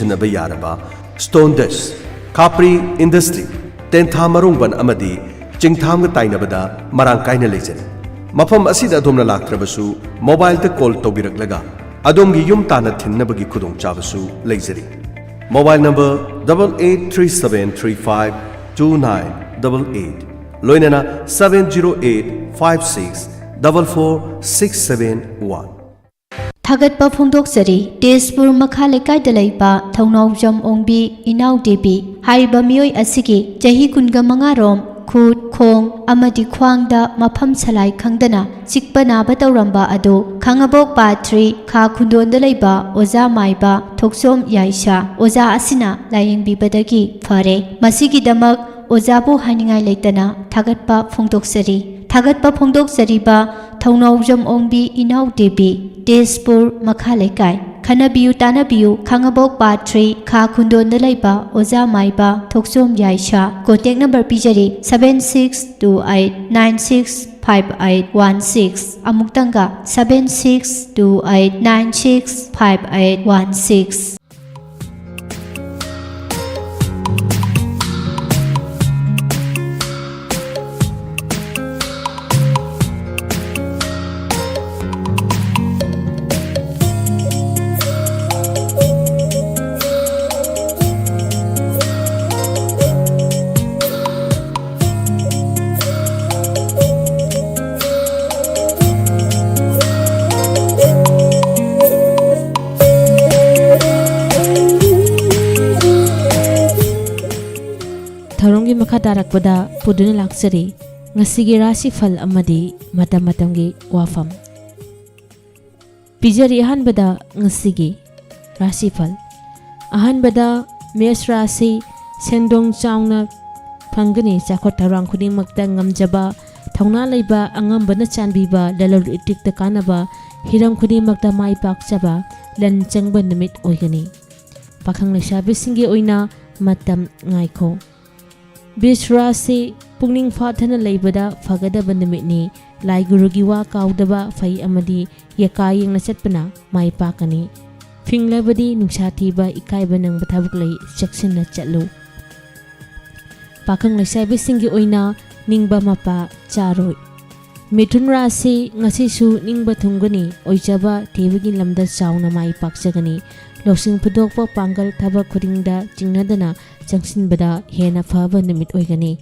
सिजनब यारबा stone dust खापरी industry तेंथा मरुंगबन अमदी चिंगथाम ताइनबदा मरांग कायना लेजरी मफम असिदा अदोमना लाक्त्रबसु मोबाइल द कॉल तौबिरकलगा अदोमगी युम ताना थिन्नबगी खुदोंग चाबसु लेजरी मोबाइल नंबर 8837352988 लोइनना 70856444671 थागतपा फोंदोकजरी तेजपुर मखा लेकाइदा लैबा थौनावजम ओंबी इनाउ देबी हारिबा मियोय असिगी चही कुनगा मंगारोम खुद खोंग अमदी ख्वांगदा मफम सलाई खंगदना चिकपा नाबा तौरंबा अदो खंगबोक पाथ्री खा खुंदोंदा लैबा ओजा माइबा थोकसोम याइशा ओजा असिना लायेंबिबदगी फरे मसिगिदमक ओजाबु हानिंगाय लेतना थागतपा फोंदोकजरीबा थौनावजम ओंबी इनाउ देबी तेजपुर मखा लेकाय खनबियु तानबियु खंगबोक पाथ्री खा खुंदोंदा लैबा ओजा माइबा थोकसोम याइशा कॉन्टेक्ट नंबर पिजरी 7628965816 अमुक्तंगा 7628965816 थौरंगी मखा दारकपदा पुदुना लाक्सरी ngasiगी Rashi Phal amadi matam matamgi Wapham Pijari ahanbada ngasigi Rashi Phal ahanbada Mes Rashi sendong chaungna phangani chakot tharang khudingmakta ngamjaba thongna leiba angambana chanbiba lalor itikta kanaba hiram khudingmakta mai pakchaba lan changba nimit oigani pakhang lesabi singi oina matam ngaikho Bishrasi pungning fathana leibada fagada nimit lai gurugi wa kaudaba fai amadi yakayeng nachatpana mai pakani finglabadi nungsathiba ikaiba nang bathabuk lei section na chatlu pakhang lesabi singi oina ningba mapa charoi Mithun Rashi ngasi su ningba thungani oijaba thebigi lamda chauna mai pakchagani losing pudokpa pangal thaba khudingda jingnadana changsinbada hena phaba nimit oigani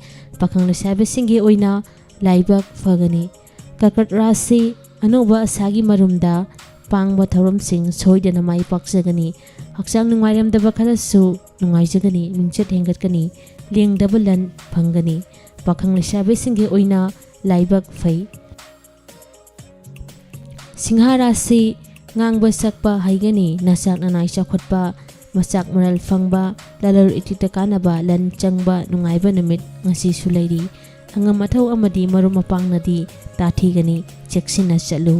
pakhang lesabi singi oina laibak phagani Kakat Rashi anoba asagi marumda pangba thorom sing soidana mai pakchagani hakchang nungairam daba khalasu nungaijagani mingchet hengatkani lengdaba lan phangani pakhang lesabi singi oina laibak phai Singha Rashi ngangba sakpa haigani nasak nanai chakhotpa masak moral phangba lalor itita kanaba lan changba nungaiba nimit ngasi sulairi angam athau amadi marum mapang-nadi tathigani cheksina chatlu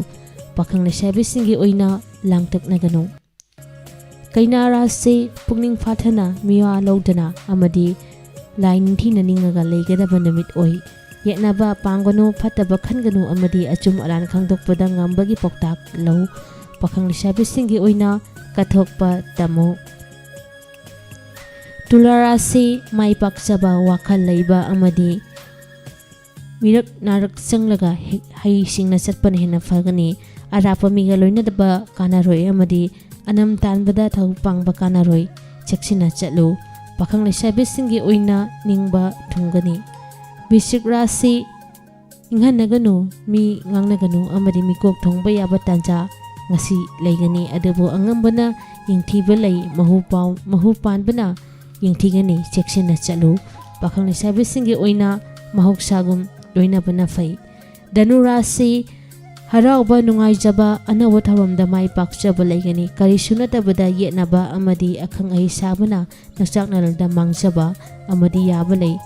pakhang lesabi singi oina langtak nagano Kaina Rashi pungning fathana miwa lodana amadi lain thina ningaga leigadaba nimit oi Yetnaba pangano fataba khanganu amadi achum aran khangdokpada ngambagi poktak lo pakhang lesabi singi oina kathokpa tamo Tula Rashi mai pakchaba wakhal leiba amadi mirak narak changlaga hai singna chatpan hena phagani arapa miga loinadaba kanaroi amadi anam tanbada thau pangba kanaroi cheksina chatlu pakhang lesabi singi oina ningba thungani Bishik Rashi inghanaganu mi ngangnaganu amadi mikok thongba yaba tanja ngasi leigani adabu angambana yingthiba lei mahu panbana yingthigani section na chalu pakhang lesabi singi oina mahok sagum loina bana fai Danu Rashi harauba nungaijaba anawa tharamda mai pakchaba leigani karisunata yetnaba amadi akhang ai sabana nakchaknalda mangjaba amadi yaba lei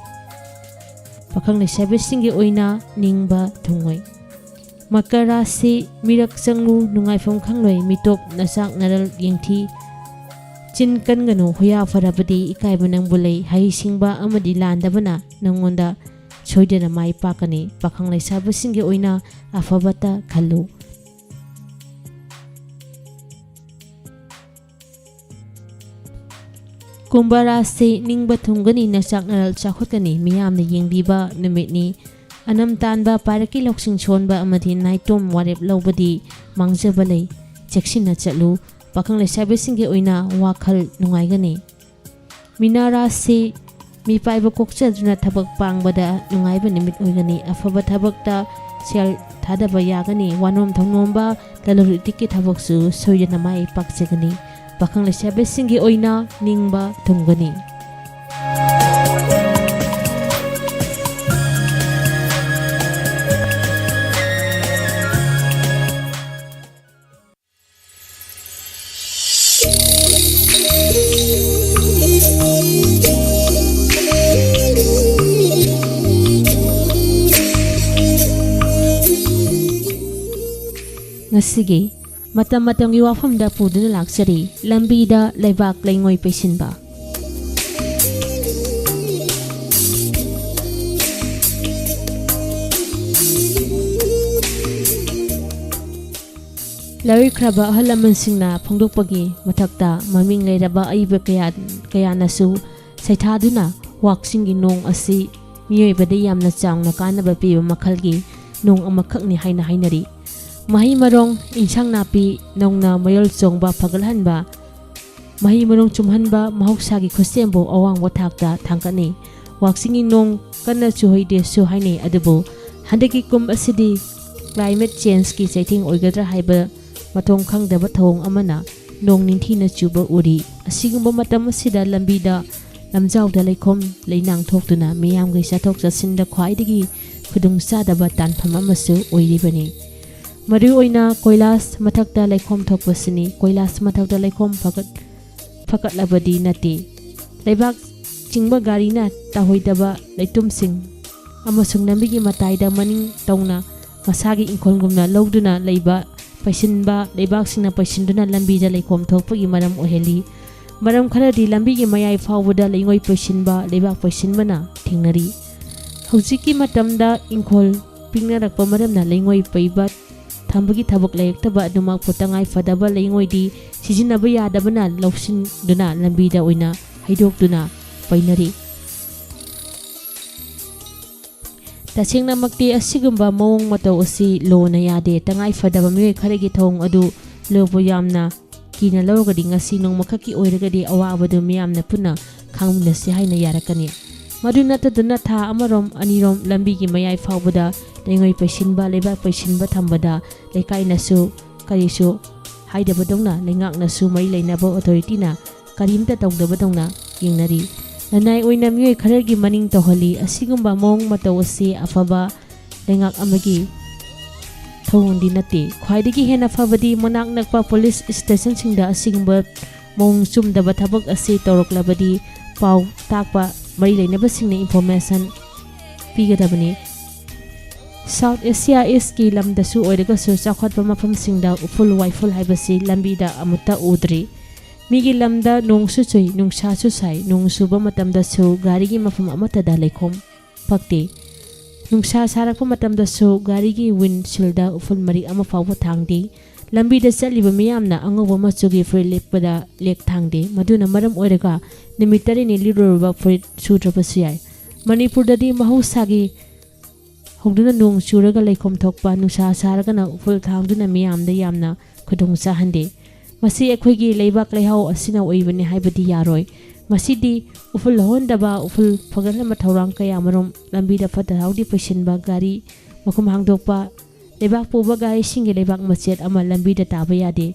pakhang lesabi singi oina ningba thungoi Makar Rashi mirak changlu nungaifam khangloi mitok nasak naral yengthi chin kanganu hoya farabadi ikaiba nangbulei hai singba amadi landabana nangonda choidena mai pakani pakhang lesabi singi oina afabata khallu ꯀꯨꯝꯚꯔꯥꯁꯤ ꯅꯤꯡꯕ ꯊꯨꯡꯒꯅꯤ ꯅꯆꯥꯛꯅꯔꯜ ꯆꯥꯎꯈꯠꯀꯅꯤ ꯃꯤꯌꯥꯝꯅ ꯌꯦꯡꯕꯤꯕ ꯅꯨꯃꯤꯠꯅꯤ ꯑꯅꯝ ꯇꯥꯟꯕ ꯄꯥꯏꯔꯛꯀꯤ ꯂꯧꯁꯤꯡ ꯁꯣꯟꯕ ꯑꯃꯗꯤ ꯅꯥꯏꯇꯣꯝ ꯋꯥꯔꯦꯞ ꯂꯧꯕꯗꯤ ꯃꯥꯡꯖꯕ ꯂꯩ ꯆꯦꯛꯁꯤꯟꯅ ꯆꯠꯂꯨ ꯄꯥꯈꯪ ꯂꯩꯁꯥꯕꯤꯁꯤꯡꯒꯤ ꯑꯣꯏꯅ ꯋꯥꯈꯜ ꯅꯨꯡꯉꯥꯏꯒꯅꯤ ꯃꯤꯅꯥꯔꯥꯁꯤ ꯃꯤꯄꯥꯏꯕ ꯀꯣꯛꯆꯗꯨꯅ ꯊꯕꯛ ꯄꯥꯡꯕꯗ ꯅꯨꯡꯉꯥꯏꯕ ꯅꯨꯃꯤꯠ ꯑꯣꯏꯒꯅꯤ ꯑꯐꯕ ꯊꯕꯛꯇ ꯁꯦꯜ ꯊꯥꯗꯕ ꯌꯥꯒꯅꯤ ꯋꯥꯅꯣꯝ ꯊꯧꯅꯣꯝꯕ ꯂꯂꯣꯟ ꯏꯇꯤꯛꯀꯤ ꯊꯕꯛꯁꯨ ꯁꯣꯏꯗꯅ ꯃꯥꯏ ꯄꯥꯛꯆꯒꯅꯤ ꯄꯥꯈꯪ ꯂꯩꯁꯥꯕꯤꯁꯤꯡꯒꯤ ꯑꯣꯏꯅ ꯅꯤꯡꯕ ꯊꯨꯡꯒꯅꯤ ꯉꯁꯤꯒꯤ ꯃꯇꯝ ꯃꯇꯝꯒꯤ ꯋꯥꯐꯝꯗ ꯄꯨꯗꯨꯅ ꯂꯥꯛꯆꯔꯤ ꯂꯝꯕꯤꯗ ꯂꯩꯕꯥꯛ ꯂꯩꯉꯣꯏ ꯄꯩꯁꯤꯟꯕ ꯂꯥꯏꯔꯤꯛꯈ꯭ꯔꯕ ꯑꯍꯜ ꯂꯃꯟꯁꯤꯡꯅ ꯐꯣꯡꯗꯣꯛꯄꯒꯤ ꯃꯊꯛꯇ ꯃꯃꯤꯡ ꯂꯩꯔꯕ ꯑꯏꯕ ꯀꯌꯥꯅꯁꯨ ꯁꯩꯊꯥꯗꯨꯅ ꯋꯥꯛꯁꯤꯡꯒꯤ ꯅꯣꯡ ꯑꯁꯤ ꯃꯤꯑꯣꯏꯕꯗ ꯌꯥꯝꯅ ꯆꯥꯎꯅ ꯀꯥꯟꯅꯕ ꯄꯤꯕ ꯃꯈꯜꯒꯤ ꯅꯣꯡ ꯑꯃꯈꯛꯅꯤ ꯍꯥꯏꯅ ꯍꯥꯏꯅꯔꯤ ꯃꯍꯩ ꯃꯔꯣꯡ ꯏꯟꯁꯥꯡ ꯅꯥꯄꯤ ꯅꯧꯅ ꯃꯌꯣꯜ ꯆꯣꯡꯕ ꯐꯒꯠꯍꯟꯕ ꯃꯍꯩ ꯃꯔꯣꯡ ꯆꯨꯝꯍꯟꯕ ꯃꯍꯧꯁꯥꯒꯤ ꯈꯨꯠꯁꯦꯝꯕꯨ ꯑꯋꯥꯡꯕ ꯊꯥꯛꯇ ꯊꯥꯡꯒꯠꯅꯤ ꯋꯥꯛꯁꯤꯡꯒꯤ ꯅꯣꯡ ꯀꯟꯅ ꯆꯨꯍꯩꯗꯦꯁꯨ ꯍꯥꯏꯅꯩ ꯑꯗꯨꯕꯨ ꯍꯟꯗꯛꯀꯤ ꯀꯨꯝ ꯑꯁꯤꯗꯤ ꯀ꯭ꯂꯥꯏꯃꯦꯠ ꯆꯦꯟꯖꯀꯤ ꯆꯩꯊꯦꯡ ꯑꯣꯏꯒꯗ꯭ꯔꯥ ꯍꯥꯏꯕ ꯃꯊꯣꯡ ꯈꯪꯗꯕ ꯊꯧꯑꯣꯡ ꯑꯃꯅ ꯅꯣꯡ ꯅꯤꯡꯊꯤꯅ ꯆꯨꯕ ꯎꯔꯤ ꯑꯁꯤꯒꯨꯝꯕ ꯃꯇꯝ ꯑꯁꯤꯗ ꯂꯝꯕꯤꯗ ꯂꯝꯖꯥꯎꯗ ꯂꯩꯈꯣꯝ ꯂꯩꯅꯥꯡ ꯊꯣꯛꯇꯨꯅ ꯃꯤꯌꯥꯝꯒꯤ ꯆꯠꯊꯣꯛ ꯆꯠꯁꯤꯟꯗ ꯈ꯭ꯋꯥꯏꯗꯒꯤ ꯈꯨꯗꯣꯡꯆꯥꯗꯕ ꯇꯥꯟꯐꯝ ꯑꯃꯁꯨ ꯑꯣꯏꯔꯤꯕꯅꯤ ꯃꯔꯨꯑꯣꯏꯅ ꯀꯣꯏꯂꯥꯁ ꯃꯊꯛꯇ ꯂꯩꯈꯣꯝ ꯊꯣꯛꯄꯁꯤꯅꯤ ꯀꯣꯏꯂꯥꯁ ꯃꯊꯛꯇ ꯂꯩꯈꯣꯝ ꯐꯒꯠꯂꯕꯗꯤ ꯅꯠꯇꯦ ꯂꯩꯕꯥꯛ ꯆꯤꯡꯕ ꯒꯥꯔꯤꯅ ꯇꯥꯍꯣꯏꯗꯕ ꯂꯩꯇꯨꯝꯁꯤꯡ ꯑꯃꯁꯨꯡ ꯂꯝꯕꯤꯒꯤ ꯃꯇꯥꯏꯗ ꯃꯅꯤꯡ ꯇꯧꯅ ꯃꯁꯥꯒꯤ ꯏꯪꯈꯣꯜꯒꯨꯝꯅ ꯂꯧꯗꯨꯅ ꯂꯩꯕ ꯄꯩꯁꯤꯟꯕ ꯂꯩꯕꯥꯛꯁꯤꯡꯅ ꯄꯩꯁꯤꯟꯗꯨꯅ ꯂꯝꯕꯤꯗ ꯂꯩꯈꯣꯝ ꯊꯣꯛꯄꯒꯤ ꯃꯔꯝ ꯑꯣꯏꯍꯜꯂꯤ ꯃꯔꯝ ꯈꯔꯗꯤ ꯂꯝꯕꯤꯒꯤ ꯃꯌꯥꯏ ꯐꯥꯎꯕꯗ ꯂꯩꯉꯣꯏ ꯄꯩꯁꯤꯟꯕ ꯂꯩꯕꯥꯛ ꯄꯩꯁꯤꯟꯕꯅ ꯊꯦꯡꯅꯔꯤ ꯍꯧꯖꯤꯛꯀꯤ ꯃꯇꯝꯗ ꯏꯪꯈꯣꯜ ꯄꯤꯛꯅꯔꯛꯄ ꯃꯔꯝꯅ ꯂꯩꯉꯣꯏ ꯄꯩꯕ ꯊꯝꯕꯒꯤ ꯊꯕꯛ ꯂꯩꯔꯛꯇꯕ ꯑꯗꯨꯃꯛꯄꯨ ꯇꯉꯥꯏ ꯐꯗꯕ ꯂꯩꯉꯣꯏꯗꯤ ꯁꯤꯖꯤꯟꯅꯕ ꯌꯥꯗꯕꯅ ꯂꯧꯁꯤꯟꯗꯨꯅ ꯂꯝꯕꯤꯗ ꯑꯣꯏꯅ ꯍꯩꯗꯣꯛꯇꯨꯅ ꯄꯩꯅꯔꯤ ꯇꯁꯦꯡꯅꯃꯛꯇꯤ ꯑꯁꯤꯒꯨꯝꯕ ꯃꯑꯣꯡ ꯃꯇꯧ ꯑꯁꯤ ꯂꯣꯅ ꯌꯥꯗꯦ ꯇꯉꯥꯏ ꯐꯗꯕ ꯃꯤꯑꯣꯏ ꯈꯔꯒꯤ ꯊꯧꯑꯣꯡ ꯑꯗꯨ ꯂꯣꯕꯨ ꯌꯥꯝꯅ ꯀꯤꯅ ꯂꯧꯔꯒꯗꯤ ꯉꯁꯤ ꯅꯣꯡꯃꯈꯛꯀꯤ ꯑꯣꯏꯔꯒꯗꯤ ꯑꯋꯥꯕꯗꯨ ꯃꯤꯌꯥꯝꯅ ꯄꯨꯟꯅ ꯈꯪꯃꯤꯟꯅꯁꯤ ꯍꯥꯏꯅ ꯌꯥꯔꯛꯀꯅꯤ ꯃꯗꯨ ꯅꯠꯇꯗꯨꯅ ꯊꯥ ꯑꯃꯔꯣꯝ ꯑꯅꯤꯔꯣꯝ ꯂꯝꯕꯤꯒꯤ ꯃꯌꯥꯏ ꯐꯥꯎꯕꯗ ꯂꯩꯉꯣꯏ ꯄꯩꯁꯤꯟꯕ ꯂꯩꯕꯥꯛ ꯄꯩꯁꯤꯟꯕ ꯊꯝꯕꯗ ꯂꯩꯀꯥꯏꯅꯁꯨ ꯀꯔꯤꯁꯨ ꯍꯥꯏꯗꯕꯗꯧꯅ ꯂꯩꯉꯥꯛꯅꯁꯨ ꯃꯔꯤ ꯂꯩꯅꯕ ꯑꯣꯊꯣꯔꯤꯇꯤꯅ ꯀꯔꯤꯝꯇ ꯇꯧꯗꯕꯗꯧꯅ ꯌꯦꯡꯅꯔꯤ ꯂꯅꯥꯏ ꯑꯣꯏꯅ ꯃꯤꯑꯣꯏ ꯈꯔꯒꯤ ꯃꯅꯤꯡ ꯇꯧꯍꯜꯂꯤ ꯑꯁꯤꯒꯨꯝꯕ ꯃꯑꯣꯡ ꯃꯇꯧ ꯑꯁꯤ ꯑꯐꯕ ꯂꯩꯉꯥꯛ ꯑꯃꯒꯤ ꯊꯧꯑꯣꯡꯗꯤ ꯅꯠꯇꯦ ꯈ꯭ꯋꯥꯏꯗꯒꯤ ꯍꯦꯟꯅ ꯐꯕꯗꯤ ꯃꯅꯥꯛ ꯅꯛꯄ ꯄꯨꯂꯤꯁ ꯁ꯭ꯇꯦꯁꯟꯁꯤꯡꯗ ꯑꯁꯤꯒꯨꯝꯕ ꯃꯑꯣꯡ ꯆꯨꯝꯗꯕ ꯊꯕꯛ ꯑꯁꯤ ꯇꯧꯔꯛꯂꯕꯗꯤ ꯄꯥꯎ ꯇꯥꯛꯄ ꯃꯔꯤ ꯂꯩꯅꯕꯁꯤꯡꯅ ꯏꯟꯐꯣꯔꯃꯦꯁꯟ ꯄꯤꯒꯗꯕꯅꯤ ꯁꯥꯎꯠ ꯑꯦꯁꯤꯌꯥ ꯏꯁꯀꯤ ꯂꯝꯗꯁꯨ ꯑꯣꯏꯔꯒꯁꯨ ꯆꯥꯎꯈꯠꯄ ꯃꯐꯝꯁꯤꯡꯗ ꯎꯐꯨꯜ ꯋꯥꯏꯐꯨꯜ ꯍꯥꯏꯕꯁꯤ ꯂꯝꯕꯤꯗ ꯑꯃꯠꯇ ꯎꯗ꯭ꯔꯤ ꯃꯤꯒꯤ ꯂꯝꯗ ꯅꯣꯡꯁꯨ ꯆꯨꯏ ꯅꯨꯡꯁꯥꯁꯨ ꯁꯥꯏ ꯅꯣꯡ ꯆꯨꯕ ꯃꯇꯝꯗꯁꯨ ꯒꯥꯔꯤꯒꯤ ꯃꯐꯝ ꯑꯃꯠꯇꯗ ꯂꯩꯈꯣꯝ ꯄꯛꯇꯦ ꯅꯨꯡꯁꯥ ꯁꯥꯔꯛꯄ ꯃꯇꯝꯗꯁꯨ ꯒꯥꯔꯤꯒꯤ ꯋꯤꯟꯁꯤꯜꯗ ꯎꯐꯨꯜ ꯃꯔꯤꯛ ꯑꯃ ꯐꯥꯎꯕ ꯊꯥꯡꯗꯦ ꯂꯝꯕꯤꯗ ꯆꯠꯂꯤꯕ ꯃꯤꯌꯥꯝꯅ ꯑꯉꯧꯕ ꯃꯆꯨꯒꯤ ꯐꯨꯔꯤꯠ ꯂꯤꯠꯄꯗ ꯂꯦꯛ ꯊꯥꯡꯗꯦ ꯃꯗꯨꯅ ꯃꯔꯝ ꯑꯣꯏꯔꯒ ꯅꯨꯃꯤꯠ 9 ꯂꯤꯠꯂꯨꯔꯕ ꯐꯨꯔꯤꯠ ꯁꯨꯗ꯭ꯔꯕꯁꯨ ꯌꯥꯏ ꯃꯅꯤꯄꯨꯔꯗꯗꯤ ꯃꯍꯧꯁꯥꯒꯤ ꯍꯧꯗꯨꯅ ꯅꯣꯡ ꯆꯨꯔꯒ ꯂꯩꯈꯣꯝ ꯊꯣꯛꯄ ꯅꯨꯡꯁꯥ ꯁꯥꯔꯒꯅ ꯎꯐꯨꯜ ꯊꯥꯡꯗꯨꯅ ꯃꯤꯌꯥꯝꯗ ꯌꯥꯝꯅ ꯈꯨꯗꯣꯡ ꯆꯥꯍꯟꯗꯦ ꯃꯁꯤ ꯑꯩꯈꯣꯏꯒꯤ ꯂꯩꯕꯥꯛ ꯂꯩꯍꯥꯎ ꯑꯁꯤꯅ ꯑꯣꯏꯕꯅꯤ ꯍꯥꯏꯕꯗꯤ ꯌꯥꯔꯣꯏ ꯃꯁꯤꯗꯤ ꯎꯐꯨꯜ ꯍꯧꯍꯟꯗꯕ ꯎꯐꯨꯜ ꯐꯒꯠꯍꯟꯕ ꯊꯧꯔꯥꯡ ꯀꯌꯥꯃꯔꯨꯝ ꯂꯝꯕꯤꯗ ꯐꯠꯇ ꯍꯥꯎꯊꯤ ꯄꯩꯁꯤꯟꯕ ꯒꯥꯔꯤ ꯃꯈꯨꯝ ꯍꯥꯡꯗꯣꯛꯄ ꯂꯩꯕꯥꯛ ꯄꯨꯕ ꯒꯥꯔꯤꯁꯤꯡꯒꯤ ꯂꯩꯕꯥꯛ ꯃꯆꯦꯠ ꯑꯃ ꯂꯝꯕꯤꯗ ꯇꯥꯕ ꯌꯥꯗꯦ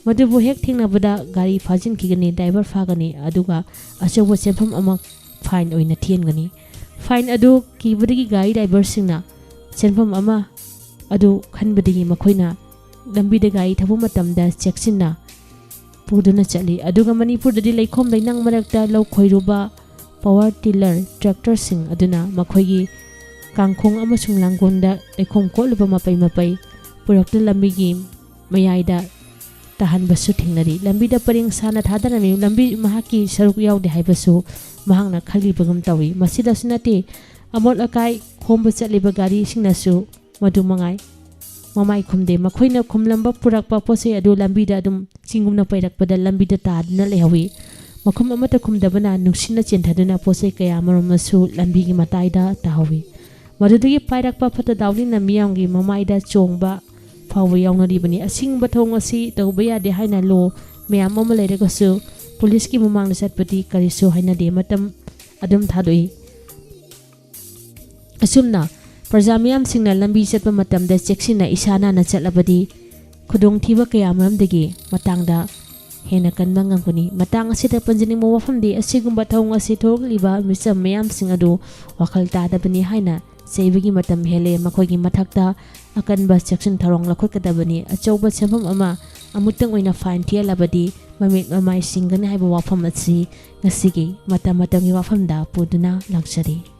ꯃꯗꯨꯕꯨ ꯍꯦꯛ ꯊꯦꯡꯅꯕꯗ ꯒꯥꯔꯤ ꯐꯥꯖꯤꯟꯈꯤꯒꯅꯤ ꯗ꯭राꯏꯚꯔ ꯐꯥꯒꯅꯤ ꯑꯗꯨꯒ ꯑꯆꯧꯕ ꯁꯦꯟꯐꯝ ꯑꯃ ꯐꯥꯏꯟ ꯑꯣꯏꯅ ꯊꯤꯍꯟꯒꯅꯤ ꯐꯥꯏꯟ ꯑꯗꯨ ꯀꯤꯕꯗꯒꯤ ꯒꯥꯔꯤ ꯗ꯭राꯏꯚꯔꯁꯤꯡꯅ ꯁꯦꯟꯐꯝ ꯑꯃ ꯑꯗꯨ ꯈꯟꯕꯗꯒꯤ ꯃꯈꯣꯏꯅ ꯂꯝꯕꯤꯗ ꯒꯥꯔꯤ ꯊꯧꯕ ꯃꯇꯝꯗ ꯆꯦꯛꯁꯤꯟꯅ ꯄꯨꯗꯨꯅ ꯆꯠꯂꯤ ꯑꯗꯨꯒ ꯃꯅꯤꯄꯨꯔꯗꯗꯤ ꯂꯩꯈꯣꯝ ꯂꯩꯅꯥꯡ ꯃꯔꯛꯇ ꯂꯧ ꯈꯣꯏꯔꯨꯕ ꯄꯥꯋꯔ ꯇꯤꯂꯔ ꯇ꯭ꯔꯦꯛꯇꯔꯁꯤꯡ ꯑꯗꯨꯅ ꯃꯈꯣꯏꯒꯤ ꯀꯥꯡꯈꯣꯡ ꯑꯃꯁꯨꯡ ꯂꯥꯡꯒꯣꯜꯗ ꯂꯩꯈꯣꯝ ꯀꯣꯠꯂꯨꯕ ꯃꯄꯩ ꯄꯨꯔꯛꯇꯨꯅ ꯂꯝꯕꯤꯒꯤ ꯃꯌꯥꯏꯗ ꯇꯥꯍꯟꯕꯁꯨ ꯊꯦꯡꯅꯔꯤ ꯂꯝꯕꯤꯗ ꯄꯔꯦꯡ ꯁꯥꯅ ꯊꯥꯗꯔꯝꯃꯤ ꯂꯝꯕꯤ ꯃꯍꯥꯛꯀꯤ ꯁꯔꯨꯛ ꯌꯥꯎꯗꯦ ꯍꯥꯏꯕꯁꯨ ꯃꯍꯥꯛꯅ ꯈꯜꯂꯤꯕꯒꯨꯝ ꯇꯧꯏ ꯃꯁꯤꯗꯁꯨ ꯅꯠꯇꯦ ꯑꯃꯣꯠ ꯑꯀꯥꯏ ꯈꯣꯝꯕ ꯆꯠꯂꯤꯕ ꯒꯥꯔꯤꯁꯤꯡꯅꯁꯨ ꯃꯗꯨ ꯃꯃꯥꯏ ꯈꯨꯝꯗꯦ ꯃꯈꯣꯏꯅ ꯈꯨꯝꯂꯝꯕ ꯄꯨꯔꯛꯄ ꯄꯣꯠꯆꯩ ꯑꯗꯨ ꯂꯝꯕꯤꯗ ꯑꯗꯨꯝ ꯆꯤꯡꯒꯨꯝꯅ ꯄꯩꯔꯛꯄꯗ ꯂꯝꯕꯤꯗ ꯇꯥꯗꯨꯅ ꯂꯩꯍꯧꯏ ꯃꯐꯝ ꯑꯃꯠꯇ ꯈꯨꯝꯗꯕꯅ ꯅꯨꯡꯁꯤꯠꯅ ꯆꯦꯟꯊꯗꯨꯅ ꯄꯣꯠꯆꯩ ꯀꯌꯥ ꯑꯃꯔꯣꯝꯑꯃꯁꯨ ꯂꯝꯕꯤꯒꯤ ꯃꯇꯥꯏꯗ ꯇꯥꯍꯧꯏ ꯃꯗꯨꯗꯒꯤ ꯄꯥꯏꯔꯛꯄ ꯐꯠꯇ ꯗꯥꯎꯗꯤꯅ ꯃꯤꯌꯥꯝꯒꯤ ꯃꯃꯥꯏꯗ ꯆꯣꯡꯕ ꯐꯥꯎꯕ ꯌꯥꯎꯅꯔꯤꯕꯅꯤ ꯑꯁꯤꯒꯨꯝꯕ ꯊꯧꯑꯣꯡ ꯑꯁꯤ ꯇꯧꯕ ꯌꯥꯗꯦ ꯍꯥꯏꯅ ꯂꯣ ꯃꯌꯥꯝ ꯑꯃ ꯂꯩꯔꯒꯁꯨ ꯄꯨꯂꯤꯁꯀꯤ ꯃꯃꯥꯡꯗ ꯆꯠꯄꯗꯤ ꯀꯔꯤꯁꯨ ꯍꯥꯏꯅꯗꯦ ꯃꯇꯝ ꯑꯗꯨꯝ ꯊꯥꯗꯣꯛꯏ ꯑꯁꯨꯝꯅ ꯄ꯭ꯔꯖꯥ ꯃꯤꯌꯥꯝꯁꯤꯡꯅ ꯂꯝꯕꯤ ꯆꯠꯄ ꯃꯇꯝꯗ ꯆꯦꯛꯁꯤꯟꯅ ꯏꯁꯥ ꯅꯥꯟꯅ ꯆꯠꯂꯕꯗꯤ ꯈꯨꯗꯣꯡꯊꯤꯕ ꯀꯌꯥ ꯑꯃꯔꯣꯝꯗꯒꯤ ꯃꯇꯥꯡꯗ ꯍꯦꯟꯅ ꯀꯟꯕ ꯉꯝꯒꯅꯤ ꯃꯇꯥꯡ ꯑꯁꯤꯗ ꯄꯟꯖꯅꯤꯡꯕ ꯋꯥꯐꯝꯗꯤ ꯑꯁꯤꯒꯨꯝꯕ ꯊꯧꯑꯣꯡ ꯑꯁꯤ ꯊꯣꯛꯂꯤꯕ ꯃꯤꯆꯝ ꯃꯌꯥꯝꯁꯤꯡ ꯑꯗꯨ ꯋꯥꯈꯜ ꯇꯥꯗꯕꯅꯤ ꯍꯥꯏꯅ ꯆꯩꯕꯒꯤ ꯃꯇꯝ ꯍꯦꯜꯂꯦ ꯃꯈꯣꯏꯒꯤ ꯃꯊꯛꯇ ꯑꯀꯟꯕ ꯆꯦꯛꯁꯤꯟ ꯊꯧꯔꯥꯡ ꯂꯧꯈꯠꯀꯗꯕꯅꯤ ꯑꯆꯧꯕ ꯁꯦꯟꯐꯝ ꯑꯃ ꯑꯃꯨꯛꯇꯪ ꯑꯣꯏꯅ ꯐꯥꯏꯟ ꯊꯤꯍꯜꯂꯕꯗꯤ ꯃꯃꯤꯠ ꯃꯃꯥꯏ ꯁꯤꯡꯒꯅꯤ ꯍꯥꯏꯕ ꯋꯥꯐꯝ ꯑꯁꯤ ꯉꯁꯤꯒꯤ ꯃꯇꯝꯒꯤ ꯋꯥꯐꯝꯗ ꯄꯨꯗꯨꯅ ꯂꯥꯛꯆꯔꯤ